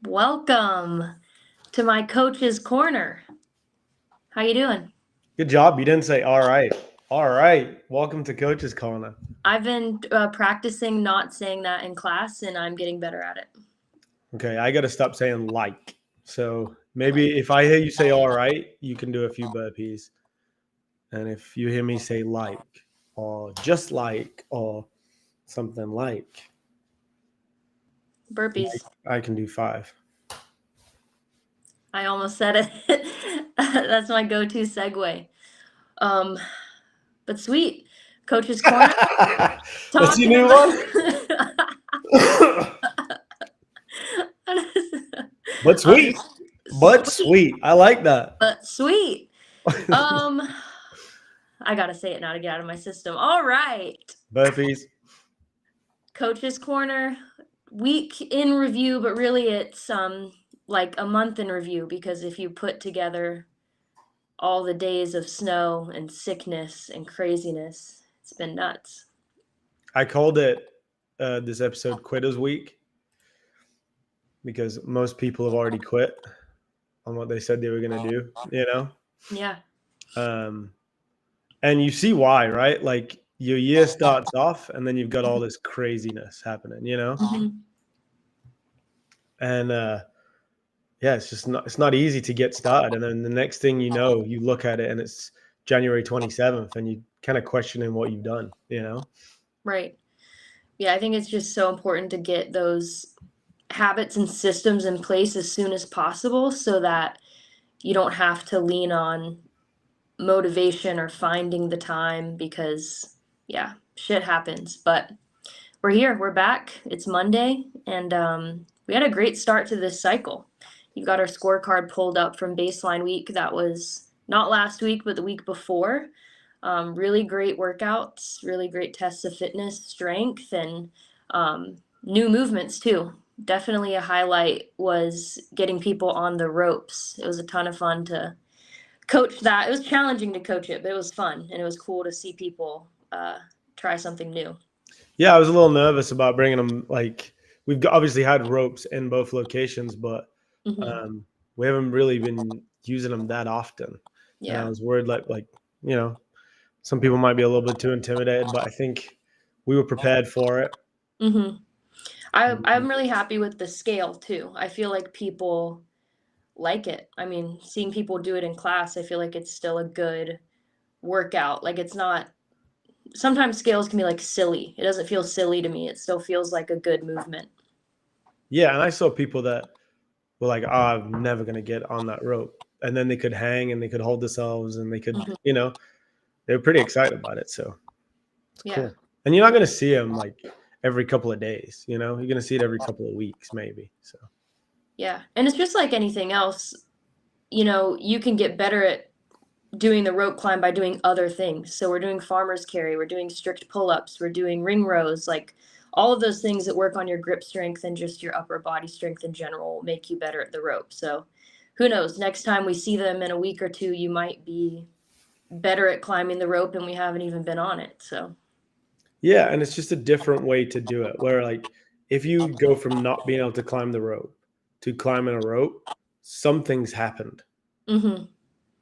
Welcome to my coach's corner. How you doing? Good job. You didn't say all right. All right. Welcome to Coach's Corner. I've been practicing not saying that in class, and I'm getting better at it. Okay, I got to stop saying like. So maybe if I hear you say all right, you can do a few burpees. And if you hear me say like, or just like, or something like, Burpees. I can do 5. I almost said it. That's my go-to segue. Um, but sweet, coach's corner. That's your Talking new about. one? But I'll sweet. just But sweet, sweet. I like that. but sweet. Um, I gotta say it now to get out of my system. All right. Burpees. Coach's corner, week in review, but really it's like a month in review, because if you put together all the days of snow and sickness and craziness, it's been nuts. I called it this episode Quitters Week because most people have already quit on what they said they were going to do. Yeah. Um, and you see why, right? Like your year starts off and then you've got all this craziness happening. Mhm. And yeah, it's not easy to get started. And then the next thing you know, you look at it and it's January 27th and you kind of questioning what you've done. Right. Yeah, I think it's just so important to get those habits and systems in place as soon as possible so that you don't have to lean on motivation or finding the time, because yeah, shit happens. But we're here, we're back. It's Monday, and we had a great start to this cycle. You've got our scorecard pulled up from baseline week. That was not last week, but the week before. Really great workouts, really great tests of fitness, strength, and new movements too. Definitely a highlight was getting people on the ropes. It was a ton of fun to coach that. It was challenging to coach it, but it was fun, and it was cool to see people try something new. Yeah, I was a little nervous about bringing them. Like obviously had ropes in both locations, but Hmm. um, we haven't really been using them that often. And I Yeah. was worried, you know, some people might be a little bit too intimidated, but I think we were prepared for it. Hmm. I'm really happy with the scale too. I feel like people like it. I mean, seeing people do it in class, I feel like it's still a good workout. Like it's not, sometimes scales can be like silly. It doesn't feel silly to me. It still feels like a good movement. Yeah, and I saw people that were like, "Oh, I'm never gonna get on that rope," and then they could hang and they could hold themselves and they could, Hmm. they were pretty excited about it. So it's Yeah. cool. And you're not gonna see them like every couple of days. You're gonna see it every couple of weeks, maybe. So Yeah. And it's just like anything else, you can get better at doing the rope climb by doing other things. So we're doing farmer's carry, we're doing strict pull-ups, we're doing ring rows, like all of those things that work on your grip strength and just your upper body strength in general will make you better at the rope. So who knows, next time we see them in a week or two, you might be better at climbing the rope and we haven't even been on it. So yeah, and it's just a different way to do it. Where like if you go from not being able to climb the rope to climbing a rope, something's happened. mhm.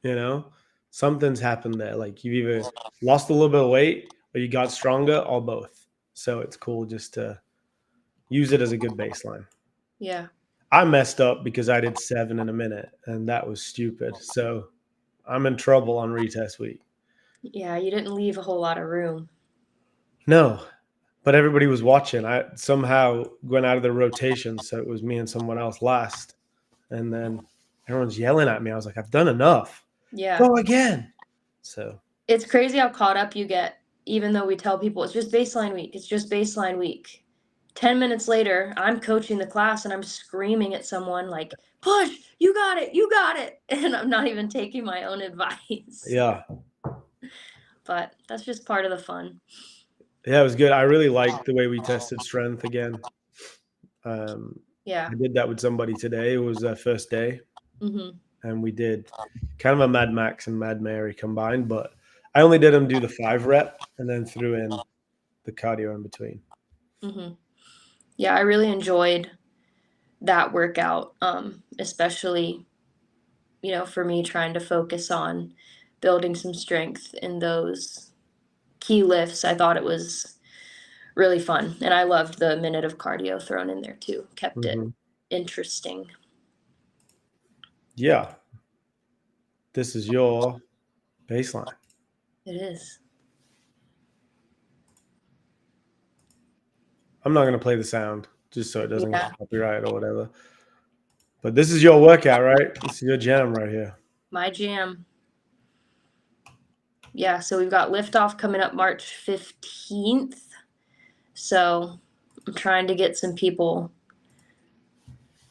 You know, something's happened there. Like you've either lost a little bit of weight or you got stronger or both. So it's cool just to use it as a good baseline. Yeah. I messed up because I did 7 in a minute and that was stupid. So I'm in trouble on retest week. Yeah, you didn't leave a whole lot of room. No, but everybody was watching. I somehow went out of the rotation. So it was me and someone else last. And then everyone's yelling at me. I was like, I've done enough. Yeah. Go again. So It's crazy how caught up you get, even though we tell people it's just baseline week, it's just baseline week. 10 minutes later, I'm coaching the class and I'm screaming at someone like, push, you got it, you got it. And I'm not even taking my own advice. yeah. But that's just part of the fun. Yeah, it was good. I really liked the way we tested strength again. Um, Yeah. I did that with somebody today. It was their first day, Hmm. and we did kind of a Mad Max and Mad Mary combined, but I only did them do the 5 rep and then threw in the cardio in between. Hmm. Yeah, I really enjoyed that workout, especially, for me trying to focus on building some strength in those key lifts. I thought it was really fun. And I loved the minute of cardio thrown in there too. Kept it Mhm. interesting. Yeah. This is your baseline. It is. I'm not going to play the sound just so it doesn't Yeah, get copyright or whatever. But this is your workout, right? This is your jam right here. my jam. Yeah, so we've got liftoff coming up March 15th. So I'm trying to get some people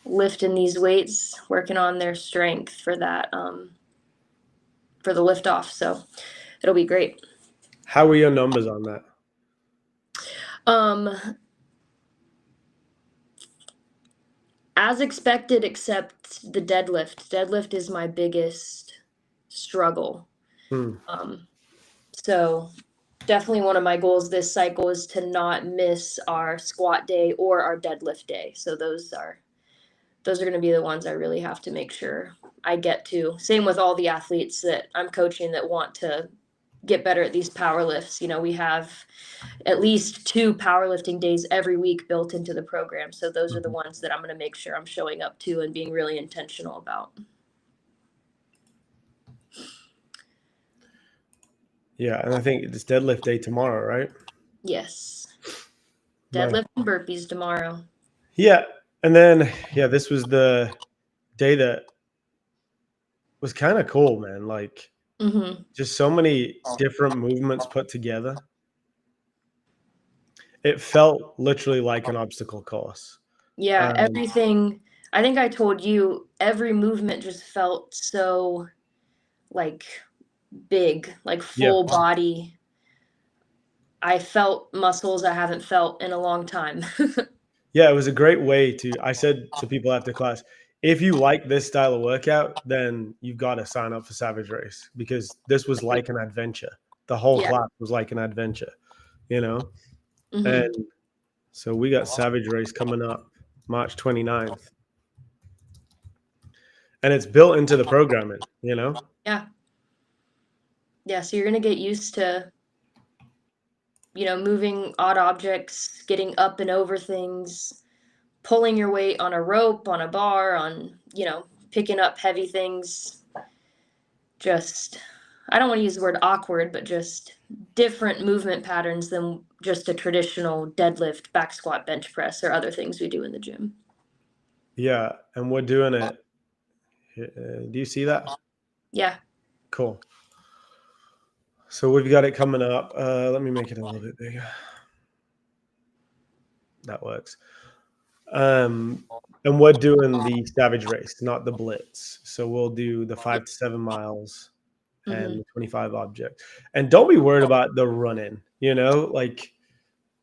lifting these weights, working on their strength for that, for the liftoff. So it'll be great. How were your numbers on that? Um, as expected, except the deadlift. Deadlift is my biggest struggle. Hmm. So definitely one of my goals this cycle is to not miss our squat day or our deadlift day. So those are going to be the ones I really have to make sure I get to. Same with all the athletes that I'm coaching that want to get better at these power lifts. We have at least 2 powerlifting days every week built into the program. So those are the ones that I'm going to make sure I'm showing up to and being really intentional about. Yeah, and I think it's deadlift day tomorrow, right? Yes. Nice. Deadlift and burpees tomorrow. Yeah, and then this was the day that was kind of cool, man. Like just so many different movements put together. It felt literally like an obstacle course. Yeah, everything. I think I told you every movement just felt so like big, like Yeah. full body. I felt muscles I haven't felt in a long time. Yeah, it was a great way I said to people after class, if you like this style of workout, then you've got to sign up for Savage Race because this was like an adventure. The whole Yeah. class was like an adventure, you know? Mhm. And so we got Savage Race coming up March 29th. And it's built into the programming, Yeah. Yeah, so you're gonna get used to, moving odd objects, getting up and over things, pulling your weight on a rope, on a bar, on, picking up heavy things. Just, I don't want to use the word awkward, but just different movement patterns than just a traditional deadlift, back squat, bench press, or other things we do in the gym. Yeah, and we're doing it. Do you see that? Yeah. Cool. So we've got it coming up. Let me make it a little bit bigger. That works. And we're doing the Savage Race, not the Blitz. So we'll do the 5 to 7 miles and the 25 object. And don't be worried about the running, like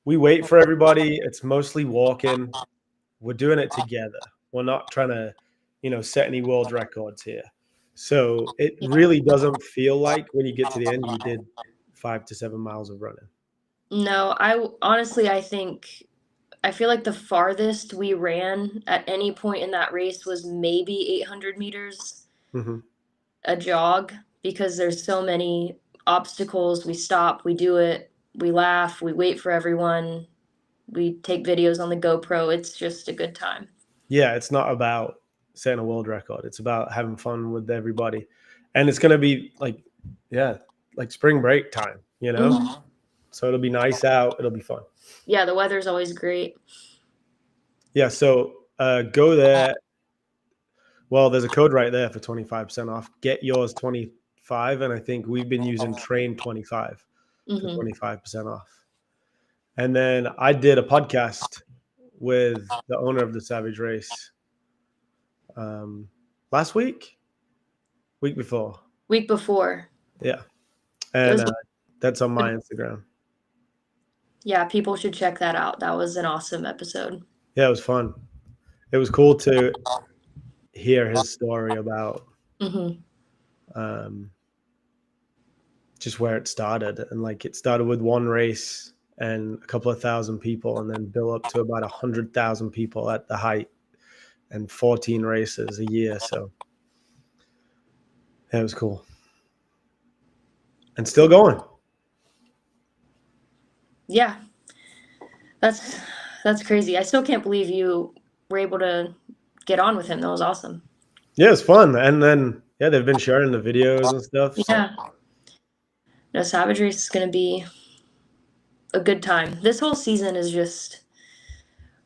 we wait for everybody. It's mostly walking. We're doing it together. We're not trying to, set any world records here. So it really doesn't feel like when you get to the end, you did 5 to 7 miles of running. No, honestly, I feel like the farthest we ran at any point in that race was maybe 800 meters, a jog, because there's so many obstacles. We stop, we do it, we laugh, we wait for everyone, we take videos on the GoPro. It's just a good time. Yeah, it's not about setting a world record. It's about having fun with everybody. And it's going to be like spring break time, So it'll be nice out. It'll be fun. Yeah, the weather's always great. Yeah, so go there. Well, there's a code right there for 25% off. Get yours 25, and I think we've been using Train 25 for 25% off. And then I did a podcast with the owner of the Savage Race last week before. Week before. Yeah. And that's on my Instagram. Yeah, people should check that out. That was an awesome episode. Yeah, it was fun. It was cool to hear his story about just where it started. And like it started with one race and a couple of thousand people and then built up to about 100,000 people at the height and 14 races a year. So that was cool. And still going. Yeah. That's crazy. I still can't believe you were able to get on with him. That was awesome. Yeah, it's fun. And then, yeah, they've been sharing the videos and stuff. So. Yeah. No, Savage Race is going to be a good time. This whole season is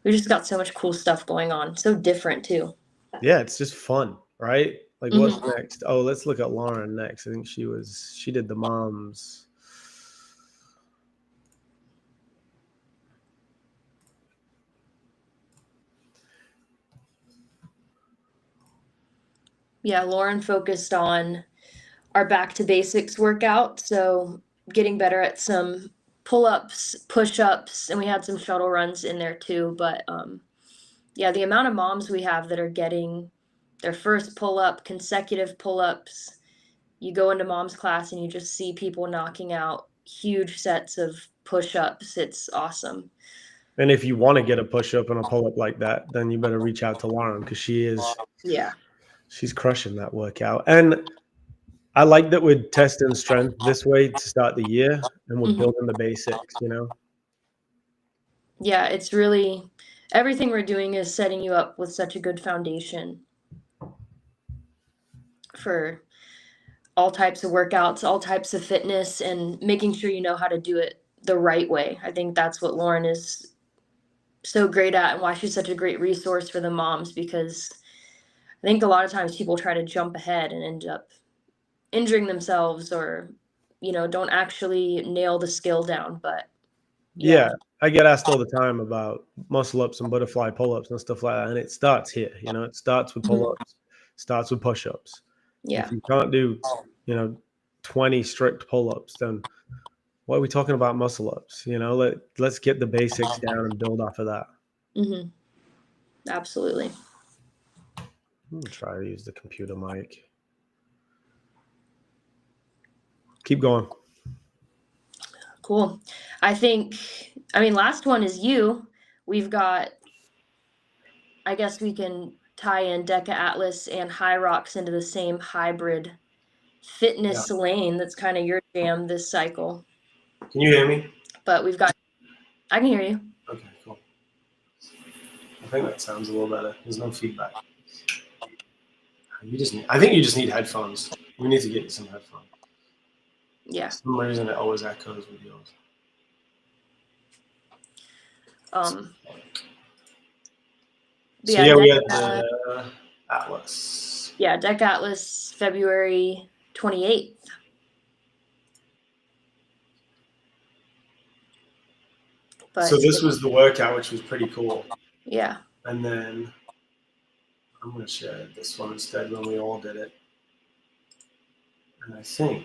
we just got so much cool stuff going on. So different too. Yeah, it's just fun, right? Like, what's next? Oh, let's look at Lauren next. I think she did the moms. Yeah, Lauren focused on our back to basics workout. So getting better at some pull-ups, push-ups, and we had some shuttle runs in there too. But yeah, the amount of moms we have that are getting their first pull-up, consecutive pull-ups. You go into mom's class and you just see people knocking out huge sets of push-ups. It's awesome. And if you want to get a push-up and a pull-up like that, then you better reach out to Lauren because she's crushing that workout. And I like that we're testing strength this way to start the year, and we're building the basics, Yeah, it's really, everything we're doing is setting you up with such a good foundation for all types of workouts, all types of fitness, and making sure you know how to do it the right way. I think that's what Lauren is so great at and why she's such a great resource for the moms, because I think a lot of times people try to jump ahead and end up injuring themselves or, don't actually nail the skill down. But yeah, I get asked all the time about muscle ups and butterfly pull-ups and stuff like that. And it starts here, it starts with pull-ups, starts with push-ups. Yeah. If you can't do, 20 strict pull-ups, then why are we talking about muscle ups? Let's get the basics down and build off of that. Absolutely. I'm gonna try to use the computer mic. Keep going. Cool. Last one is you. We've got, I guess we can tie in Deca Atlas and High Rocks into the same hybrid fitness lane. That's kind of your jam this cycle. Can you hear me? But I can hear you. Okay, cool. I think that sounds a little better. There's no feedback. I think you just need headphones. We need to get you some headphones. Yeah. For some reason it always echoes with yours. We had the Atlas. Yeah, Deca Atlas, February 28th. So this was the workout, which was pretty cool. Yeah. And then I'm going to share this one instead when we all did it. And I think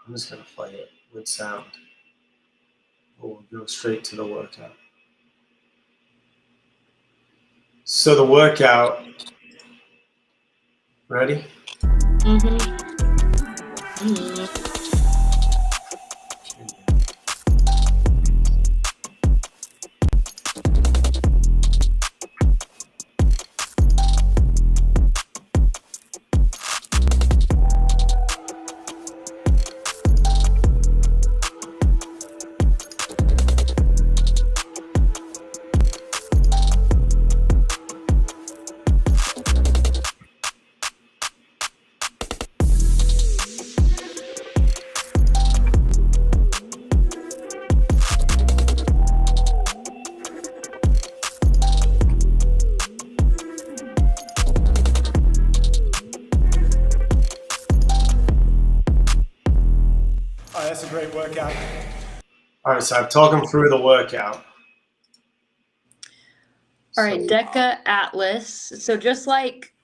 I'm just going to play it with sound. We'll go straight to the workout. So the workout, ready? That's a great workout. All right, so I've talked them through the workout. All right, Deca Atlas. So just like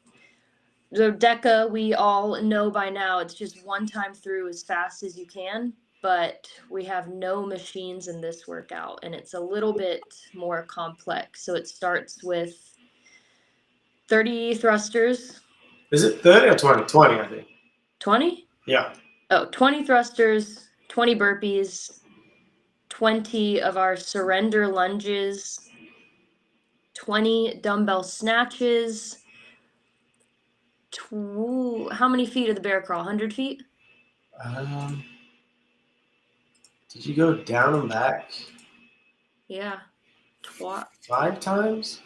the Deca, we all know by now, it's just one time through as fast as you can, but we have no machines in this workout, and it's a little bit more complex. So it starts with 30 thrusters. Is it 30 or 20? 20, I think. 20? Yeah. Oh, 20 thrusters, 20 burpees, 20 of our surrender lunges, 20 dumbbell snatches. How many feet of the bear crawl? 100 feet? Did you go down and back Yeah. 5 times?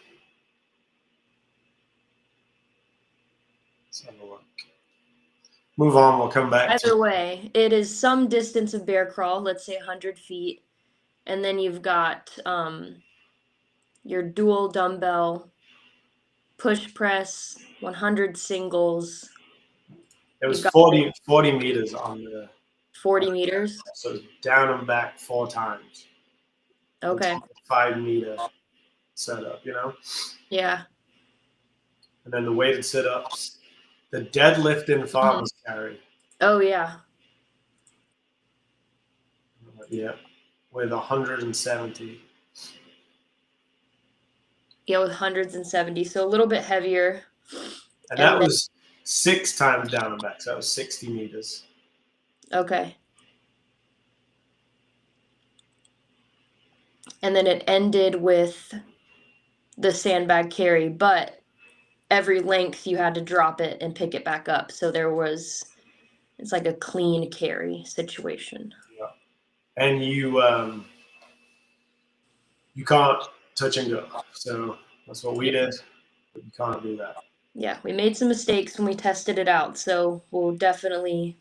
Let's have a look. Move on. We'll come back Either way, it is some distance of bear crawl, let's say 100 feet. And then you've got your dual dumbbell push press, 100 singles. It was 40 meters on the 40 meters. So down and back 4 times. Okay. 5 meter setup, Yeah. And then the weighted sit-ups, the deadlift in farmer's carry. Oh yeah. Yeah, with 170. Yeah, with 170, so a little bit heavier. And that was 6 times down and back, so that was 60 meters. Okay. And then it ended with the sandbag carry, but every length you had to drop it and pick it back up. So it's like a clean carry situation. Yeah. And you can't touch and go. So that's what we did. But you can't do that. Yeah, we made some mistakes when we tested it out. So we'll definitely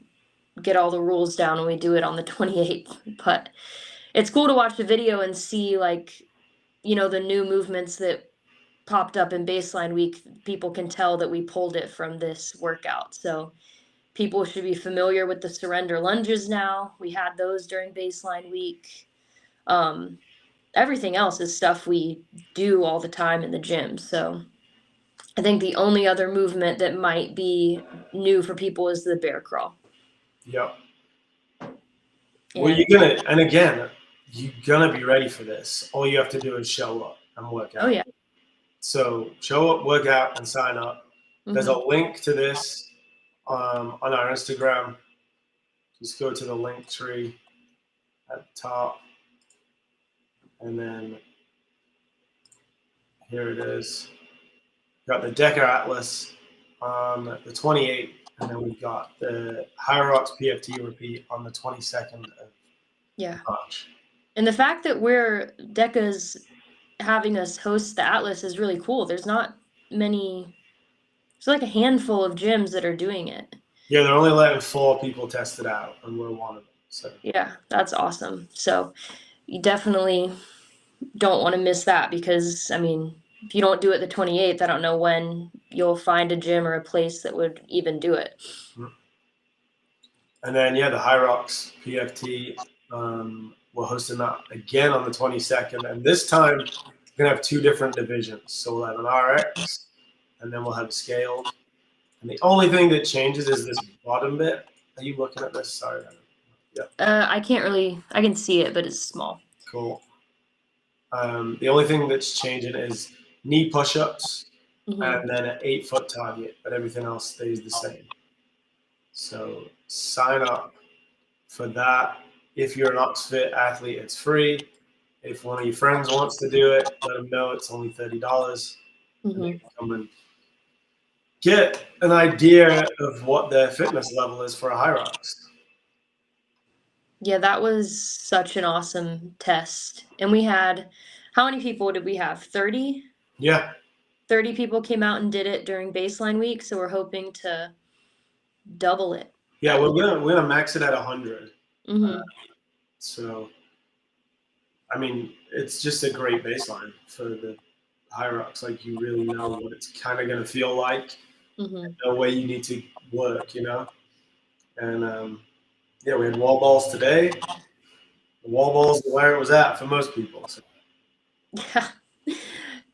get all the rules down when we do it on the 28th. But it's cool to watch the video and see the new movements that popped up in baseline week. People can tell that we pulled it from this workout. So people should be familiar with the surrender lunges now. We had those during baseline week. Everything else is stuff we do all the time in the gym. So I think the only other movement that might be new for people is the bear crawl. Yep. Well, you're gonna be ready for this. All you have to do is show up and work out. Oh yeah. So show up, work out, and sign up. There's a link to this on our Instagram. Just go to the link tree at the top. And then here it is. Got the Decker Atlas on the 28th, and then we've got the Hyrox PFT repeat on the 22nd of March. And the fact that DECA's having us host the Atlas is really cool. There's not many, there's like a handful of gyms that are doing it. Yeah, they're only letting 4 people test it out, and we're one of them. So yeah, that's awesome. So you definitely don't want to miss that, because if you don't do it the 28th, I don't know when you'll find a gym or a place that would even do it. And then the Hyrox PFT, we're hosting that again on the 22nd, and this time we're gonna have 2 different divisions. So we'll have an RX, and then we'll have scaled. And the only thing that changes is this bottom bit. Are you looking at this? Sorry. Yeah. I can see it, but it's small. Cool. The only thing that's changing is knee push-ups and then an 8-foot target, but everything else stays the same. So sign up for that. If you're an Oxfit athlete, it's free. If one of your friends wants to do it, let them know it's only $30. And they can come and get an idea of what their fitness level is for a Hyrox. Yeah, that was such an awesome test. And we had, how many people did we have? 30? Yeah. 30 people came out and did it during baseline week, so we're hoping to double it. Yeah, we're gonna max it at 100. So, it's just a great baseline for the Hyrox. Like, you really know what it's kind of gonna feel like. No way you need to work, And we had wall balls today. The wall balls are where it was at for most people. So.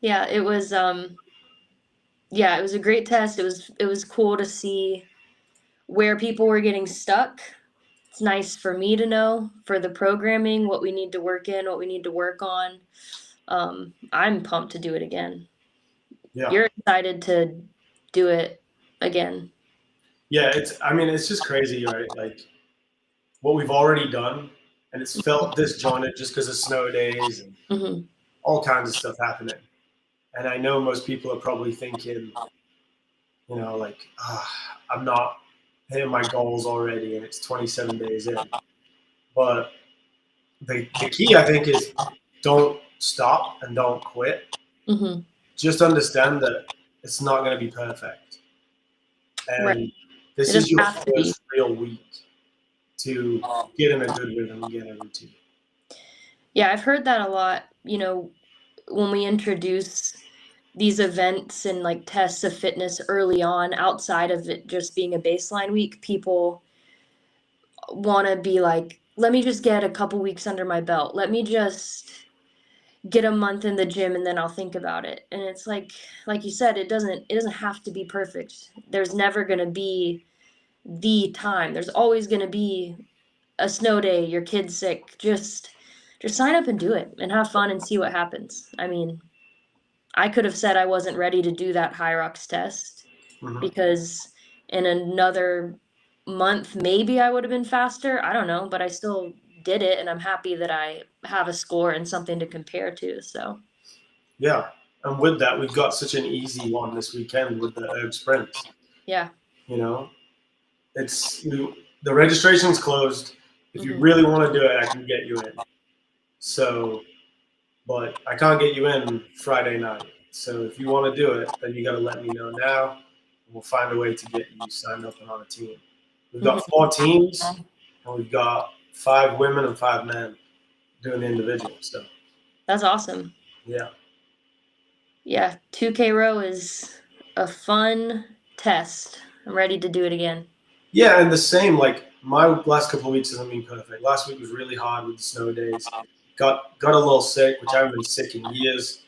Yeah, it was. It was a great test. It was cool to see where people were getting stuck. It's nice for me to know for the programming what we need to work in, what we need to work on. I'm pumped to do it again. Yeah. You're excited to do it again. Yeah, it's just crazy, right? Like what we've already done, and it's felt disjointed just because of snow days and all kinds of stuff happening. And I know most people are probably thinking, like, I'm not hitting my goals already and it's 27 days in. But the key, I think, is don't stop and don't quit. Mm-hmm. Just understand that it's not going to be perfect. Right. And this It is doesn't your have to be. first real week to get in a good rhythm and get a routine. Yeah, I've heard that a lot, when we introduce these events and like tests of fitness early on, outside of it just being a baseline week, people want to be like, let me just get a couple weeks under my belt. Let me just get a month in the gym and then I'll think about it. And it's like you said, it doesn't have to be perfect. There's never going to be the time. There's always going to be a snow day, your kid's sick. Just sign up and do it and have fun and see what happens. I mean, I could have said I wasn't ready to do that Hyrox test Mhm. because in another month maybe I would have been faster. I don't know, but I still did it and I'm happy that I have a score and something to compare to. So Yeah. And with that, we've got such an easy one this weekend with the Erg Sprints. yeah. You know, the registration's closed. If you Mhm. really want to do it, I can get you in. So, but I can't get you in Friday night. So if you want to do it, then you got to let me know now. And we'll find a way to get you signed up and on a team. We've got 4 teams, and we've got 5 women and 5 men doing the individual. So That's awesome. yeah. Yeah, 2K row is a fun test. I'm ready to do it again. Yeah, and the same, like my last couple of weeks hasn't been perfect. Last week was really hard with the snow days. Got a little sick, which I haven't been sick in years.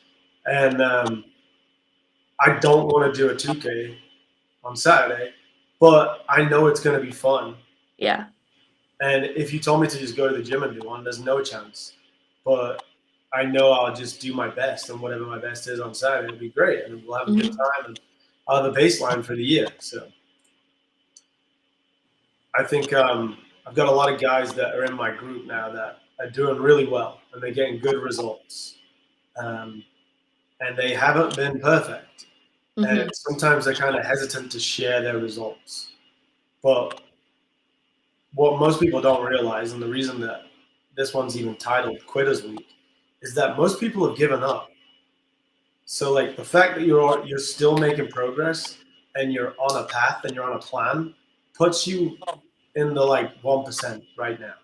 And I don't want to do a 2K on Saturday, but I know it's going to be fun. Yeah. And if you told me to just go to the gym and do one, there's no chance. But I know I'll just do my best, and whatever my best is on Saturday, it'll be great, and we'll have a good time. And I'll have a baseline for the year. So I think I've got a lot of guys that are in my group now that are doing really well, and they're getting good results. And they haven't been perfect. Mm-hmm. And sometimes they're kind of hesitant to share their results. But what most people don't realize, and the reason that this one's even titled Quitters Week, is that most people have given up. So like the fact that you're still making progress and you're on a path and you're on a plan puts you in the like 1% right now.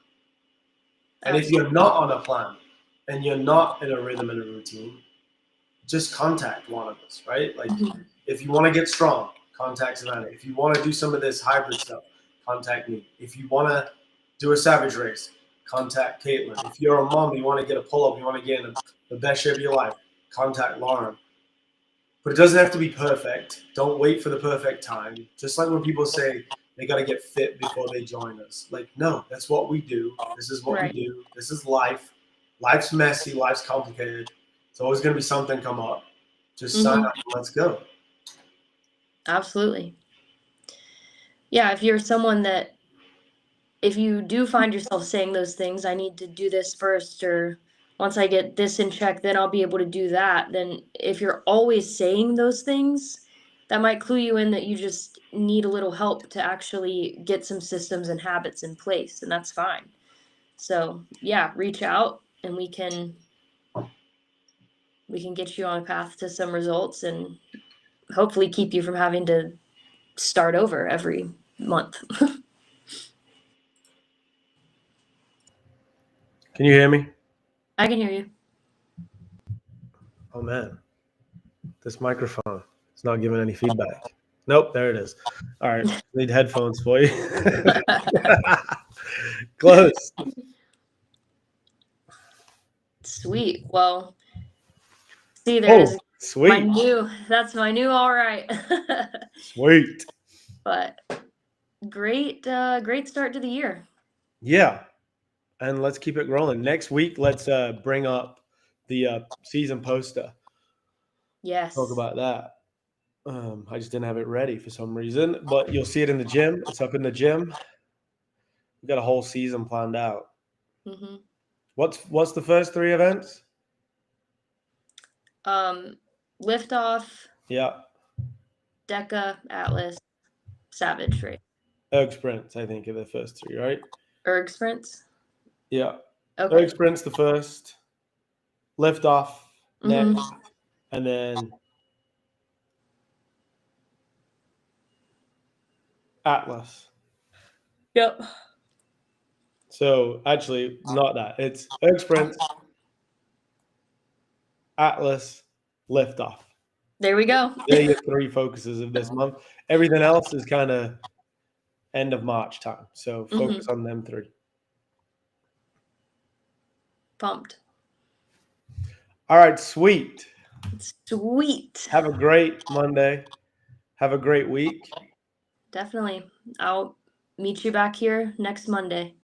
And if you're not on a plan and you're not in a rhythm and a routine, just contact one of us, right? Like if you want to get strong, contact Savannah. If you want to do some of this hybrid stuff, contact me. If you want to do a savage race, contact Caitlin. If you're a mom, you want to get a pull-up, you want to get in the best shape of your life, contact Lauren. But it doesn't have to be perfect. Don't wait for the perfect time. Just like when people say they got to get fit before they join us. Like, no, that's what we do. This is what we do. This is life. Life's messy. Life's complicated. It's always going to be something come up. Just sign up and let's go. Absolutely. Yeah, if you're someone that, if you do find yourself saying those things, I need to do this first, or once I get this in check, then I'll be able to do that. Then if you're always saying those things, that might clue you in that you just need a little help to actually get some systems and habits in place, and that's fine. So yeah, reach out and we can get you on a path to some results and hopefully keep you from having to start over every month. Can you hear me? I can hear you. Oh man, this microphone is not giving any feedback. Nope, there it is. All right, need headphones for you. Close. Sweet. Well, see, there's sweet. That's my new all right. Sweet. But great start to the year. Yeah. And let's keep it rolling. Next week, let's bring up the season poster. Yes. Talk about that. I just didn't have it ready for some reason, but you'll see it in the gym. It's up in the gym. We've got a whole season planned out. Mm-hmm. What's the first 3 events? Liftoff, Yeah. Deca, Atlas, Savage Race. Erg sprints, I think, are the first three, right? Erg sprints. Yeah. Okay. Erg sprints the first. Liftoff next. Mhm. And then Atlas. Yep. So actually, not that. It's Erg sprints, Atlas, Liftoff. There we go. They're your three focuses of this month. Everything else is kind of end of March time. So focus on them three. Pumped. All right, sweet. Sweet. Have a great Monday. Have a great week. Definitely. I'll meet you back here next Monday.